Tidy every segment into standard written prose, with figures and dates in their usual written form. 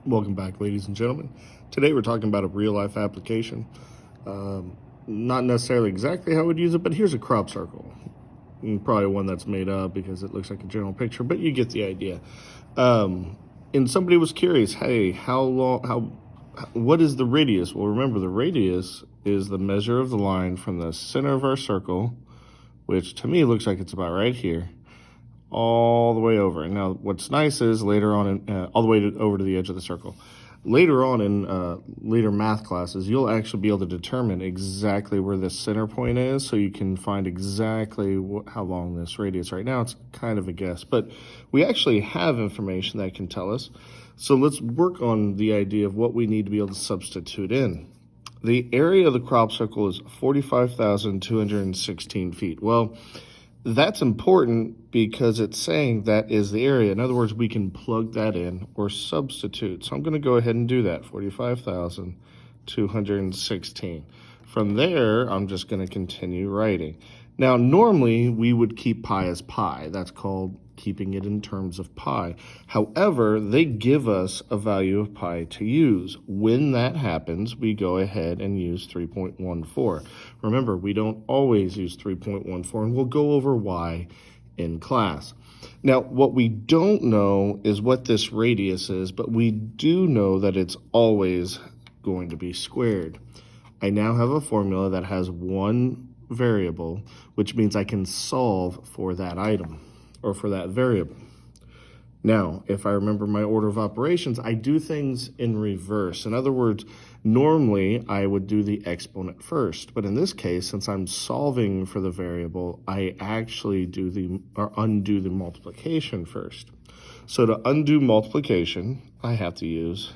Welcome back, ladies and gentlemen. Today we're talking about a real-life application. Not necessarily exactly how we'd use it, but here's a crop circle. And probably one that's made up because it looks like a general picture, but you get the idea. And somebody was curious, hey, what is the radius? Well, remember, the radius is the measure of the line from the center of our circle, which to me looks like it's about right here, all the way over. And now what's nice is later on, all the way over to the edge of the circle. Later on in later math classes, you'll actually be able to determine exactly where the center point is, so you can find exactly how long this radius. Right now, it's kind of a guess, but we actually have information that can tell us. So let's work on the idea of what we need to be able to substitute in. The area of the crop circle is 45,216 feet. Well, that's important because it's saying that is the area. In other words, we can plug that in or substitute. So I'm going to go ahead and do that, 45,216. From there, I'm just going to continue writing. Now, normally we would keep pi as pi. That's called keeping it in terms of pi. However, they give us a value of pi to use. When that happens, we go ahead and use 3.14. Remember, we don't always use 3.14, and we'll go over why in class. Now, what we don't know is what this radius is, but we do know that it's always going to be squared. I now have a formula that has one variable, which means I can solve for that item or for that variable. Now, if I remember my order of operations, I do things in reverse. In other words, normally I would do the exponent first, but in this case, since I'm solving for the variable, I actually undo the multiplication first. So to undo multiplication, I have to use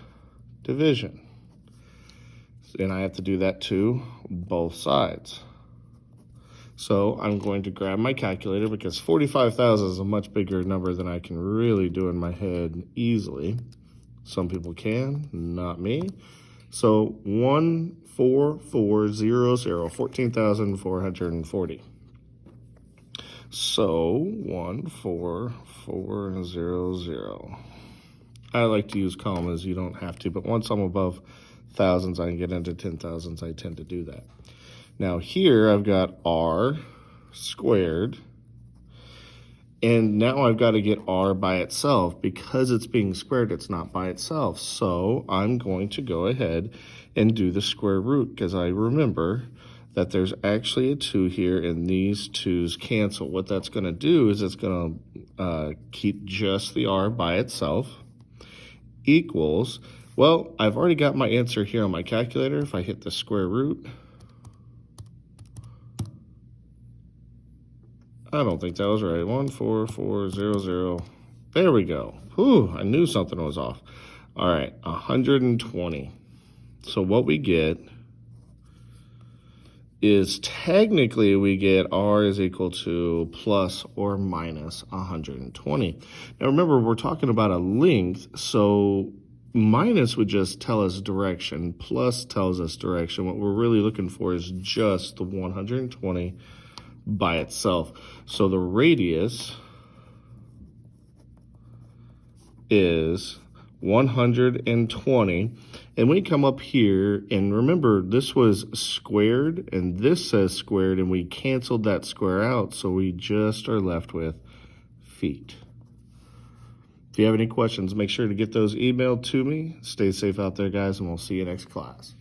division. And I have to do that to both sides. So I'm going to grab my calculator because 45,000 is a much bigger number than I can really do in my head easily. Some people can, not me. So 14400, 14,440. So 14400. I like to use commas, you don't have to, but once I'm above thousands, I can get into 10,000s, I tend to do that. Now here I've got r squared, and now I've got to get r by itself. Because it's being squared, it's not by itself. So I'm going to go ahead and do the square root, because I remember that there's actually a 2 here, and these 2's cancel. What that's going to do is it's going to keep just the r by itself, equals, well, I've already got my answer here on my calculator. If I hit the square root, I don't think that was right. 14400. There we go. Whew, I knew something was off. All right, 120. So what we get is technically we get r is equal to plus or minus 120. Now remember, we're talking about a length, so minus would just tell us direction, plus tells us direction. What we're really looking for is just the 120 by itself. So the radius is 120. And we come up here, and remember, this was squared, and this says squared, and we canceled that square out, so we just are left with feet. If you have any questions, make sure to get those emailed to me. Stay safe out there, guys, and we'll see you next class.